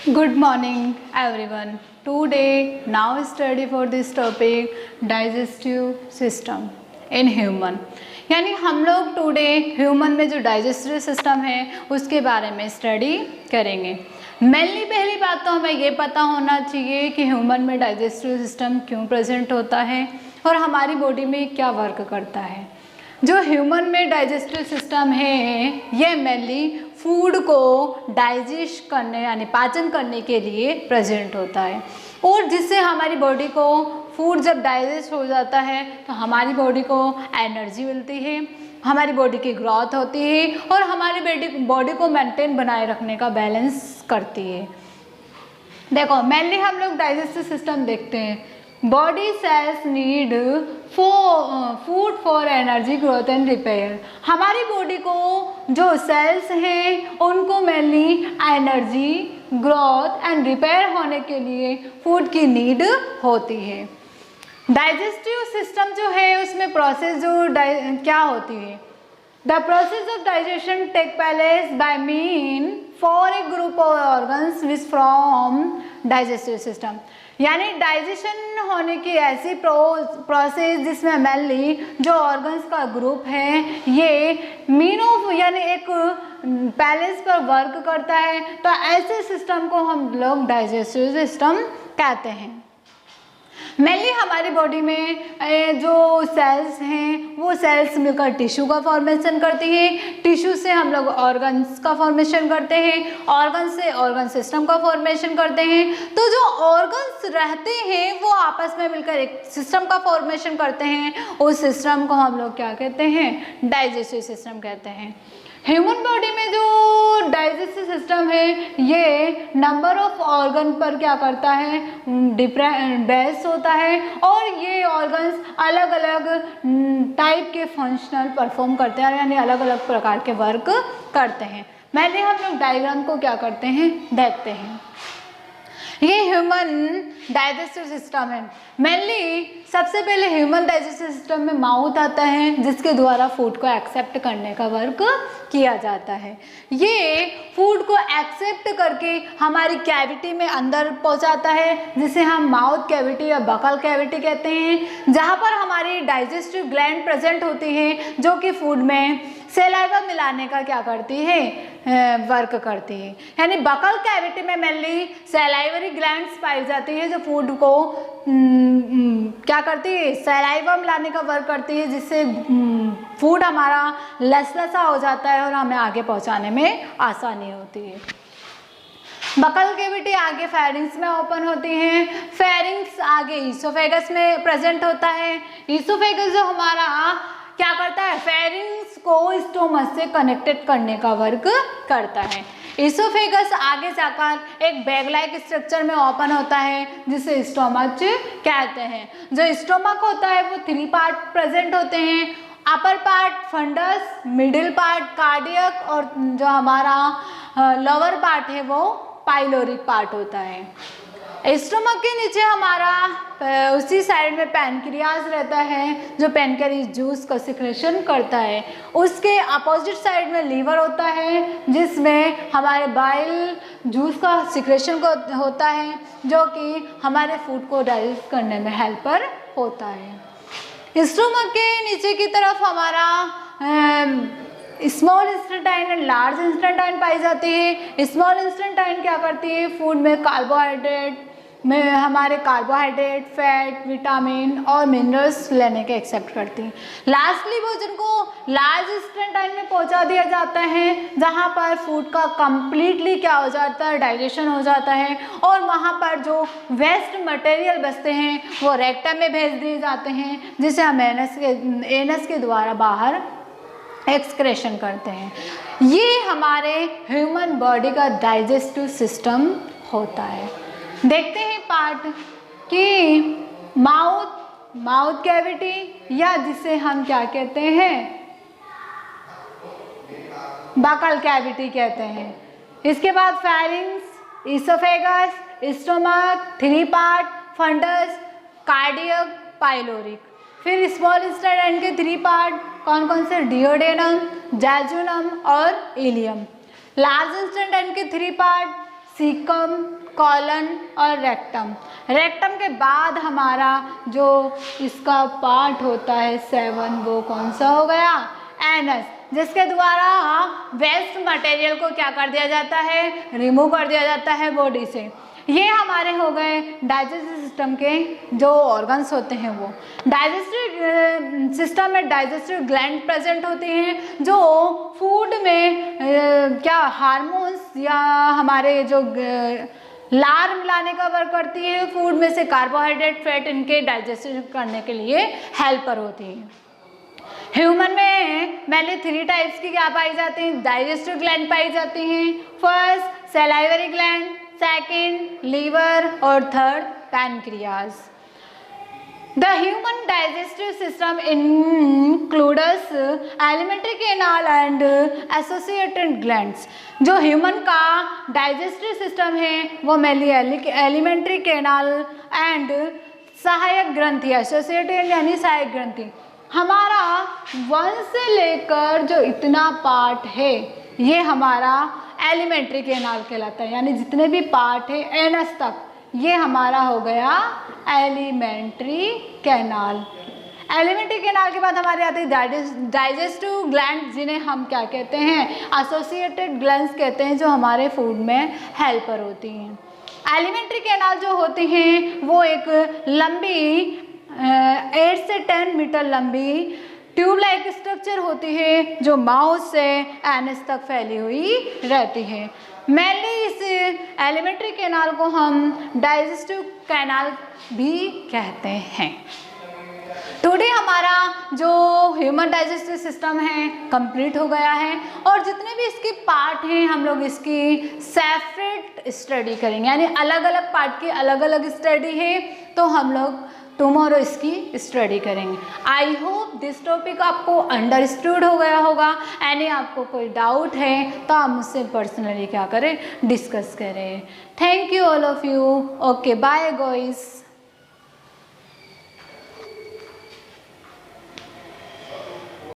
Good morning everyone. Today now study for this topic digestive system in human. यानी हम लोग today human में जो डाइजेस्टिव सिस्टम है उसके बारे में स्टडी करेंगे। मेनली पहली बात तो हमें ये पता होना चाहिए कि ह्यूमन में डाइजेस्टिव सिस्टम क्यों प्रेजेंट होता है और हमारी बॉडी में क्या वर्क करता है। जो ह्यूमन में डाइजेस्टिव सिस्टम है ये मेनली फूड को डाइजेस्ट करने यानी पाचन करने के लिए प्रेजेंट होता है और जिससे हमारी बॉडी को फूड जब डाइजेस्ट हो जाता है तो हमारी बॉडी को एनर्जी मिलती है, हमारी बॉडी की ग्रोथ होती है और हमारी बॉडी को मेंटेन बनाए रखने का बैलेंस करती है। देखो मेनली हम लोग डाइजेस्टिव सिस्टम देखते हैं। Body cells need food for energy growth and repair. हमारी बॉडी को जो सेल्स हैं उनको mainly energy growth and repair होने के लिए फूड की नीड होती है। डाइजेस्टिव सिस्टम जो है उसमें प्रोसेस जो क्या होती है, the process of digestion take place by mean for a group of organs which from digestive system. यानी डाइजेशन होने की ऐसी प्रोसेस जिसमें मेनली जो ऑर्गन्स का ग्रुप है ये मीन ऑफ यानी एक पैलेस पर वर्क करता है, तो ऐसे सिस्टम को हम लोग डाइजेस्टिव सिस्टम कहते हैं। मेनली हमारी बॉडी में जो सेल्स हैं वो सेल्स मिलकर टिश्यू का फॉर्मेशन करती है, टिश्यू से हम लोग ऑर्गन्स का फॉर्मेशन करते हैं, ऑर्गन से ऑर्गन सिस्टम का फॉर्मेशन करते हैं। तो जो ऑर्गन्स रहते हैं वो आपस में मिलकर एक सिस्टम का फॉर्मेशन करते हैं, उस सिस्टम को हम लोग क्या कहते हैं, डाइजेस्टिव सिस्टम कहते हैं। ह्यूमन बॉडी में जो डाइजेस्टिव सिस्टम है ये नंबर ऑफ ऑर्गन पर क्या करता है, बेस्ड होता है और ये ऑर्गन्स अलग अलग टाइप के फंक्शनल परफॉर्म करते हैं यानी अलग अलग प्रकार के वर्क करते हैं। मैंने हम लोग डायग्राम को क्या करते हैं देखते हैं। ये ह्यूमन डाइजेस्टिव सिस्टम है। मेनली सबसे पहले ह्यूमन डाइजेस्टिव सिस्टम में माउथ आता है जिसके द्वारा फूड को एक्सेप्ट करने का वर्क किया जाता है। ये फूड को एक्सेप्ट करके हमारी कैविटी में अंदर पहुंचाता है जिसे हम माउथ कैविटी या बकल कैविटी कहते हैं, जहां पर हमारी डाइजेस्टिव ग्लैंड प्रेजेंट होती है जो कि फूड में सलाइवा मिलाने का क्या करती है, वर्क करती है। यानी बकल कैविटी में मेनली सलाइवरी ग्लैंड्स पाई जाती है जो फूड को क्या करती है, सलाइवा मिलाने का वर्क करती है जिससे फूड हमारा लसलसा हो जाता है और हमें आगे पहुंचाने में आसानी होती है। बकल कैविटी आगे फेरिंग्स में ओपन होती है, फेरिंग्स आगे ईसोफेगस में प्रेजेंट होता है। ईसोफेगस जो हमारा क्या करता है, फेरिंग्स को स्टोमच से कनेक्टेड करने का वर्क करता है। ईसोफेगस आगे जाकर एक बैग लाइक स्ट्रक्चर में ओपन होता है जिसे स्टोमच कहते हैं। जो स्टोमक होता है वो 3 पार्ट प्रेजेंट होते हैं, upper part fundus, middle part cardiac और जो हमारा लोअर पार्ट है वो पाइलोरिक पार्ट होता है। स्टोमक के नीचे हमारा उसी साइड में पैनक्रियाज रहता है जो पैनक्रियाज जूस का सिक्रेशन करता है। उसके अपोजिट साइड में लीवर होता है जिसमें हमारे बाइल जूस का सिक्रेशन होता है जो कि हमारे फूड को डाइजेस्ट करने में हेल्पर होता है। स्टोमक के नीचे की तरफ हमारा स्मॉल इंस्टेंटाइन एंड लार्ज इंस्टेंटाइन पाई जाती है। स्मॉल इंस्टेंटाइन क्या करती है, फूड में कार्बोहाइड्रेट में हमारे कार्बोहाइड्रेट, फैट, विटामिन और मिनरल्स लेने के एक्सेप्ट करती हैं। लास्टली भोजन को लार्ज इंस्टेंटाइन में पहुंचा दिया जाता है जहां पर फूड का कंप्लीटली क्या हो जाता है, डाइजेशन हो जाता है और वहां पर जो वेस्ट मटेरियल बचते हैं वो रेक्टम में भेज दिए जाते हैं जिसे हम एनस के द्वारा बाहर एक्सक्रेशन करते हैं। ये हमारे ह्यूमन बॉडी का डाइजेस्टिव सिस्टम होता है। देखते हैं पार्ट कि माउथ कैविटी या जिसे हम क्या कहते हैं, बकल कैविटी कहते हैं। इसके बाद pharynx, oesophagus, stomach, 3 part fundus, cardiac, pyloric. फिर स्मॉल इंस्टेंटाइन के 3 पार्ट कौन कौन से, डिओडेनम, जैजुनम और इलियम। लार्ज इंस्टेंटाइन के 3 पार्ट सीकम, कॉलन और रेक्टम। रेक्टम के बाद हमारा जो इसका पार्ट होता है 7, वो कौन सा हो गया? एनस, जिसके द्वारा वेस्ट मटेरियल को क्या कर दिया जाता है? रिमूव कर दिया जाता है बॉडी से। ये हमारे हो गए डाइजेस्टिव सिस्टम के जो ऑर्गन्स होते हैं। वो डाइजेस्टिव सिस्टम में डाइजेस्टिव ग्लैंड प्रेजेंट होती हैं जो फूड में क्या हार्मोन्स या हमारे जो लार मिलाने का वर्क करती है, फूड में से कार्बोहाइड्रेट, फैट इनके डाइजेस्टिव करने के लिए हेल्पर होती है। ह्यूमन में मेनली 3 टाइप्स की क्या पाई जाती हैं? डाइजेस्टिव ग्लैंड पाई जाती हैं। First salivary gland, second liver और third pancreas. The human digestive system includes alimentary canal and associated glands। जो ह्यूमन का डाइजेस्टिव सिस्टम है वो मेनली एलिमेंट्री कैनाल एंड सहायक ग्रंथि, एसोसिएटेड यानी सहायक ग्रंथि। हमारा 1 से लेकर जो इतना पार्ट है ये हमारा एलिमेंट्री कैनाल कहलाता है, यानी जितने भी पार्ट है एनस तक ये हमारा हो गया एलिमेंट्री कैनाल। एलिमेंट्री कैनाल के बाद हमारे आते हैं डाइजेस्टिव ग्लैंड, जिन्हें हम क्या कहते हैं? एसोसिएटेड ग्लैंड्स कहते हैं, जो हमारे फूड में हेल्पर होती हैं। एलिमेंट्री कैनाल जो होती हैं वो एक लंबी 8 से 10 मीटर लंबी ट्यूब लाइक स्ट्रक्चर होती है जो माउथ से एनस तक फैली हुई रहती है। मेनली इस एलिमेंट्री कैनाल को हम डाइजेस्टिव कैनाल भी कहते हैं। टुडे हमारा जो ह्यूमन डाइजेस्टिव सिस्टम है कंप्लीट हो गया है और जितने भी इसके पार्ट हैं हम लोग इसकी सेपरेट स्टडी करेंगे, यानी अलग अलग पार्ट की अलग अलग स्टडी है, तो हम लोग टुमारो इसकी स्टडी करेंगे। आई होप दिस टॉपिक आपको अंडरस्टूड हो गया होगा। यानी आपको कोई डाउट है तो आप मुझसे पर्सनली क्या करें? डिस्कस करें। Thank you all of you. Okay bye guys.